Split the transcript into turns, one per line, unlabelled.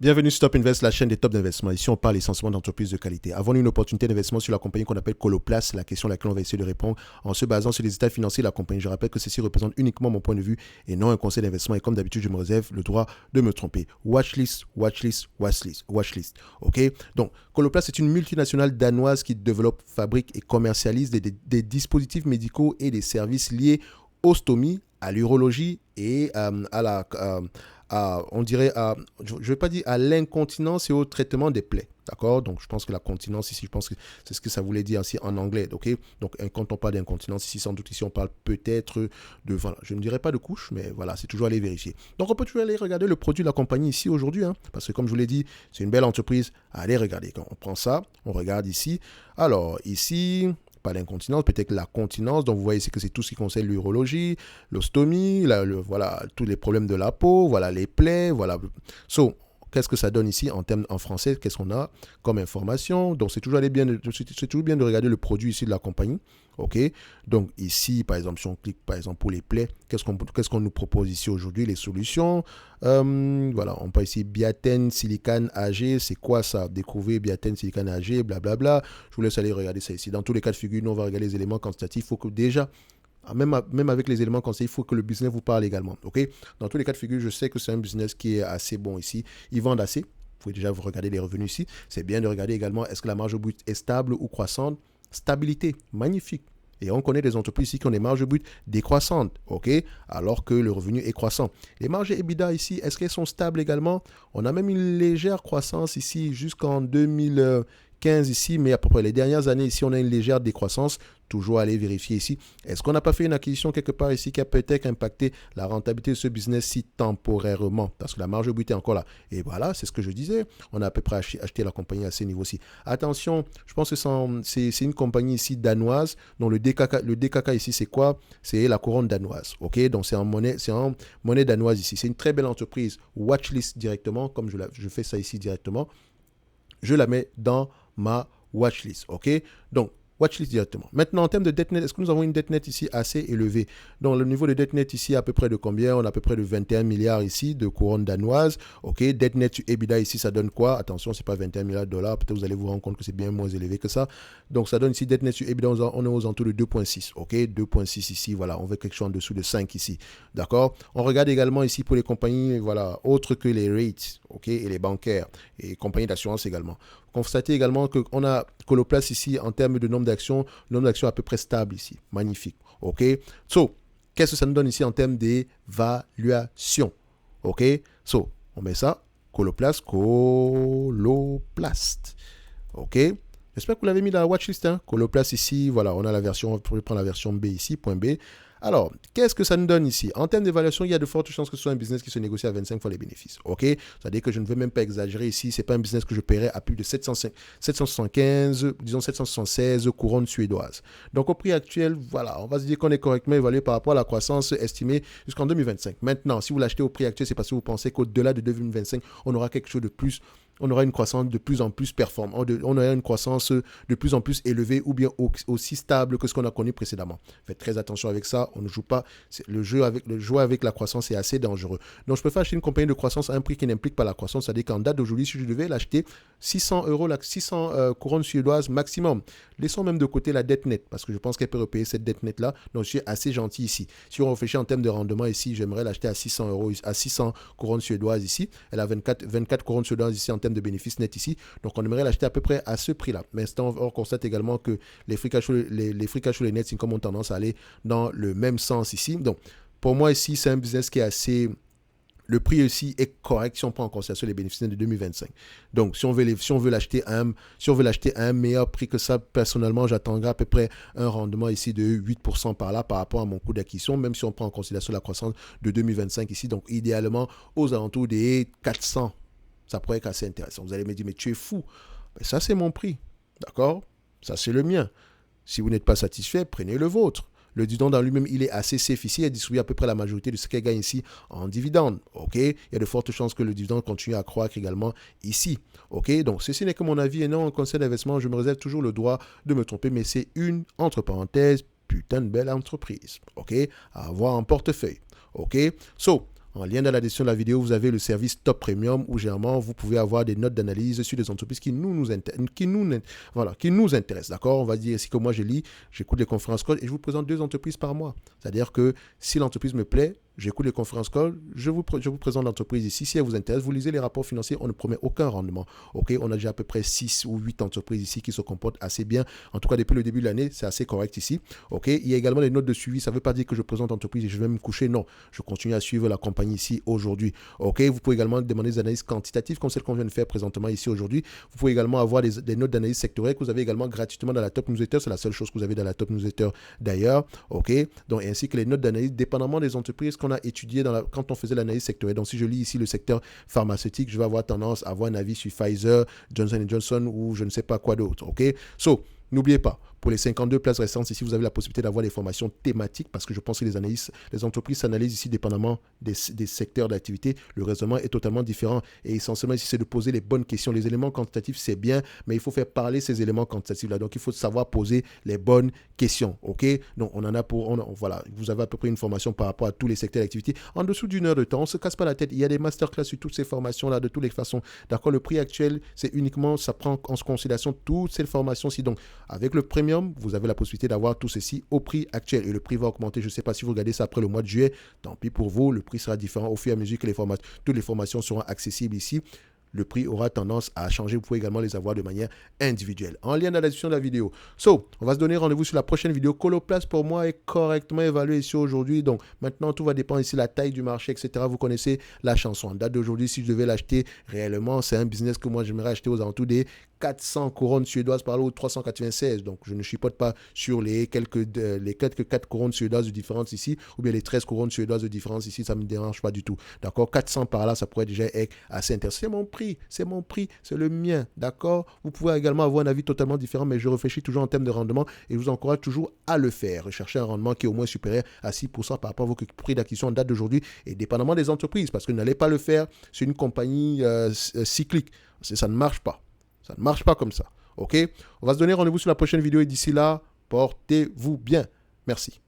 Bienvenue sur Top Invest, la chaîne des top d'investissement. Ici, on parle essentiellement d'entreprises de qualité. Avons-nous une opportunité d'investissement sur la compagnie qu'on appelle Coloplast? La question à laquelle on va essayer de répondre en se basant sur les états financiers de la compagnie. Je rappelle que ceci représente uniquement mon point de vue et non un conseil d'investissement. Et comme d'habitude, je me réserve le droit de me tromper. Watchlist, watchlist, watchlist, watchlist. OK? Donc, Coloplast est une multinationale danoise qui développe, fabrique et commercialise des dispositifs médicaux et des services liés aux stomies, à l'urologie et on dirait, je ne vais pas dire à l'incontinence et au traitement des plaies. D'accord? Donc, je pense que la continence ici, je pense que c'est ce que ça voulait dire ici en anglais. OK? Donc, quand on parle d'incontinence ici, sans doute ici, on parle peut-être de, voilà, je ne dirais pas de couche, mais voilà, c'est toujours aller vérifier. Donc, on peut toujours aller regarder le produit de la compagnie ici aujourd'hui, hein, parce que comme je vous l'ai dit, c'est une belle entreprise. Allez regarder. Quand on prend ça, on regarde ici. Alors, ici, pas l'incontinence, peut-être la continence. Donc, vous voyez ici que c'est tout ce qui concerne l'urologie, l'ostomie, voilà, tous les problèmes de la peau, voilà, les plaies, voilà. So, qu'est-ce que ça donne ici en français? Qu'est-ce qu'on a comme information? Donc, c'est toujours bien de regarder le produit ici de la compagnie. OK? Donc, ici, par exemple, si on clique, par exemple, pour les plaies, qu'est-ce qu'on nous propose ici aujourd'hui? Les solutions. Voilà, on peut ici Biaten, Silicane AG. C'est quoi ça? Découvrir Biaten, Silicane AG, blablabla. Je vous laisse aller regarder ça ici. Dans tous les cas de figure, nous, on va regarder les éléments quantitatifs. Il faut que déjà, même avec les éléments conseillés, il faut que le business vous parle également. OK? Dans tous les cas de figure, je sais que c'est un business qui est assez bon ici. Ils vendent assez. Vous pouvez déjà vous regarder les revenus ici. C'est bien de regarder également est-ce que la marge brute est stable ou croissante. Stabilité, magnifique. Et on connaît des entreprises ici qui ont des marges brutes décroissantes, OK? Alors que le revenu est croissant. Les marges EBITDA ici, est-ce qu'elles sont stables également? On a même une légère croissance ici jusqu'en 2015 ici, mais à peu près les dernières années ici, on a une légère décroissance. Toujours aller vérifier ici. Est-ce qu'on n'a pas fait une acquisition quelque part ici qui a peut-être impacté la rentabilité de ce business-ci temporairement? Parce que la marge brute est encore là. Et voilà, c'est ce que je disais. On a à peu près acheté la compagnie à ces niveaux-ci. Attention, je pense que c'est une compagnie ici danoise dont le DKK ici, c'est quoi? C'est la couronne danoise. OK? Donc, c'est en monnaie danoise ici. C'est une très belle entreprise. Watchlist directement, comme je fais ça ici directement. Je la mets dans ma watchlist. OK? Donc, watchlist directement. Maintenant, en termes de dette net, est-ce que nous avons une dette net ici assez élevée? Donc, le niveau de dette net ici, à peu près de combien? On a à peu près de 21 milliards ici de couronne danoise. OK, dette net sur EBITDA ici, ça donne quoi? Attention, c'est pas 21 milliards de dollars. Peut-être vous allez vous rendre compte que c'est bien moins élevé que ça. Donc, ça donne ici dette net sur EBITDA, on est aux alentours de 2,6. OK, 2,6 ici, voilà. On veut quelque chose en dessous de 5 ici. D'accord? On regarde également ici pour les compagnies, voilà, autres que les rates, OK, et les bancaires et compagnies d'assurance également. Constatez également qu'on a Coloplast ici en termes de nombre d'actions, le nombre d'actions à peu près stable ici. Magnifique. OK? So, qu'est-ce que ça nous donne ici en termes d'évaluation? OK? So, on met ça. Coloplast. OK? J'espère que vous l'avez mis dans la watchlist. Hein? Coloplast ici, voilà, on a la version, on peut prendre la version B ici, point B. Alors, qu'est-ce que ça nous donne ici? En termes d'évaluation, il y a de fortes chances que ce soit un business qui se négocie à 25 fois les bénéfices. OK? C'est-à-dire que je ne veux même pas exagérer ici. Ce n'est pas un business que je paierais à plus de 775, disons 776 couronnes suédoises. Donc, au prix actuel, voilà, on va se dire qu'on est correctement évalué par rapport à la croissance estimée jusqu'en 2025. Maintenant, si vous l'achetez au prix actuel, c'est parce que vous pensez qu'au-delà de 2025, on aura quelque chose de plus, on aura une croissance de plus en plus performante, on aura une croissance de plus en plus élevée ou bien aussi stable que ce qu'on a connu précédemment. Faites très attention avec ça, on ne joue pas, le jeu avec la croissance est assez dangereux. Donc je préfère acheter une compagnie de croissance à un prix qui n'implique pas la croissance, c'est-à-dire qu'en date d'aujourd'hui, si je devais l'acheter 600 euros, 600 couronnes suédoises maximum, laissons même de côté la dette nette, parce que je pense qu'elle peut repayer cette dette nette-là, donc je suis assez gentil ici. Si on réfléchit en termes de rendement ici, j'aimerais l'acheter à 600 euros, à 600 couronnes suédoises ici, elle a 24 couronnes suédoises ici en termes de bénéfices nets ici. Donc, on aimerait l'acheter à peu près à ce prix-là. Mais on constate également que les free cash flow, les free cash flow, les net income ont tendance à aller dans le même sens ici. Donc, pour moi ici, c'est un business qui est assez... Le prix aussi est correct si on prend en considération les bénéfices de 2025. Donc, si on veut l'acheter à un meilleur prix que ça, personnellement, j'attendrai à peu près un rendement ici de 8% par là par rapport à mon coût d'acquisition, même si on prend en considération la croissance de 2025 ici. Donc, idéalement, aux alentours des 400. Ça pourrait être assez intéressant. Vous allez me dire, mais tu es fou. Mais ça, c'est mon prix. D'accord? Ça, c'est le mien. Si vous n'êtes pas satisfait, prenez le vôtre. Le dividende en lui-même, il est assez safe ici. Il distribue à peu près la majorité de ce qu'elle gagne ici en dividende. OK? Il y a de fortes chances que le dividende continue à croître également ici. OK? Donc, ceci n'est que mon avis et non un conseil d'investissement. Je me réserve toujours le droit de me tromper, mais c'est une, entre parenthèses, putain de belle entreprise. OK? À avoir en portefeuille. OK? So, En lien dans la description de la vidéo, vous avez le service Top Premium où généralement vous pouvez avoir des notes d'analyse sur des entreprises qui nous intéressent. D'accord? On va dire ici que moi je lis, j'écoute les conférences call et je vous présente 2 entreprises par mois. C'est-à-dire que si l'entreprise me plaît, j'écoute les conférences call, je vous présente l'entreprise ici. Si elle vous intéresse, vous lisez les rapports financiers, on ne promet aucun rendement. Ok, on a déjà à peu près 6 ou 8 entreprises ici qui se comportent assez bien. En tout cas, depuis le début de l'année, c'est assez correct ici. Ok, il y a également les notes de suivi. Ça ne veut pas dire que je présente l'entreprise et je vais me coucher. Non, je continue à suivre la compagnie ici aujourd'hui. Ok, vous pouvez également demander des analyses quantitatives comme celle qu'on vient de faire présentement ici aujourd'hui. Vous pouvez également avoir des notes d'analyse sectorielle que vous avez également gratuitement dans la Top Newsletter. C'est la seule chose que vous avez dans la Top Newsletter d'ailleurs. Ok, donc ainsi que les notes d'analyse dépendamment des entreprises qu'on a étudiées quand on faisait l'analyse sectorielle. Donc si je lis ici le secteur pharmaceutique, je vais avoir tendance à avoir un avis sur Pfizer, Johnson & Johnson ou je ne sais pas quoi d'autre. Ok, so n'oubliez pas, pour les 52 places restantes, ici, vous avez la possibilité d'avoir des formations thématiques parce que je pense que les entreprises s'analysent ici dépendamment des secteurs d'activité. Le raisonnement est totalement différent et essentiellement ici, c'est de poser les bonnes questions. Les éléments quantitatifs, c'est bien, mais il faut faire parler ces éléments quantitatifs-là. Donc, il faut savoir poser les bonnes questions. OK? Donc, voilà, vous avez à peu près une formation par rapport à tous les secteurs d'activité. En dessous d'une heure de temps, on ne se casse pas la tête. Il y a des masterclass sur toutes ces formations-là de toutes les façons. D'accord? Le prix actuel, c'est uniquement, ça prend en considération toutes ces formations-ci. Donc, avec le premier vous avez la possibilité d'avoir tout ceci au prix actuel et le prix va augmenter. Je ne sais pas si vous regardez ça après le mois de juillet, tant pis pour vous, le prix sera différent au fur et à mesure que toutes les formations seront accessibles ici. Le prix aura tendance à changer. Vous pouvez également les avoir de manière individuelle. En lien dans la description de la vidéo. On va se donner rendez-vous sur la prochaine vidéo. Coloplast pour moi est correctement évalué ici aujourd'hui. Donc maintenant, tout va dépendre ici de la taille du marché, etc. Vous connaissez la chanson. En date d'aujourd'hui, si je devais l'acheter réellement, c'est un business que moi j'aimerais acheter aux alentours des 400 couronnes suédoises par là ou 396. Donc je ne chipote pas sur les quelques 4 couronnes suédoises de différence ici ou bien les 13 couronnes suédoises de différence ici. Ça ne me dérange pas du tout. D'accord? 400 par là, ça pourrait déjà être assez intéressant. C'est mon prix, c'est le mien, d'accord? Vous pouvez également avoir un avis totalement différent, mais je réfléchis toujours en termes de rendement et je vous encourage toujours à le faire. Recherchez un rendement qui est au moins supérieur à 6% par rapport à vos prix d'acquisition en date d'aujourd'hui et dépendamment des entreprises, parce que n'allez pas le faire sur une compagnie cyclique. Ça ne marche pas. Ça ne marche pas comme ça, ok? On va se donner rendez-vous sur la prochaine vidéo et d'ici là, portez-vous bien. Merci.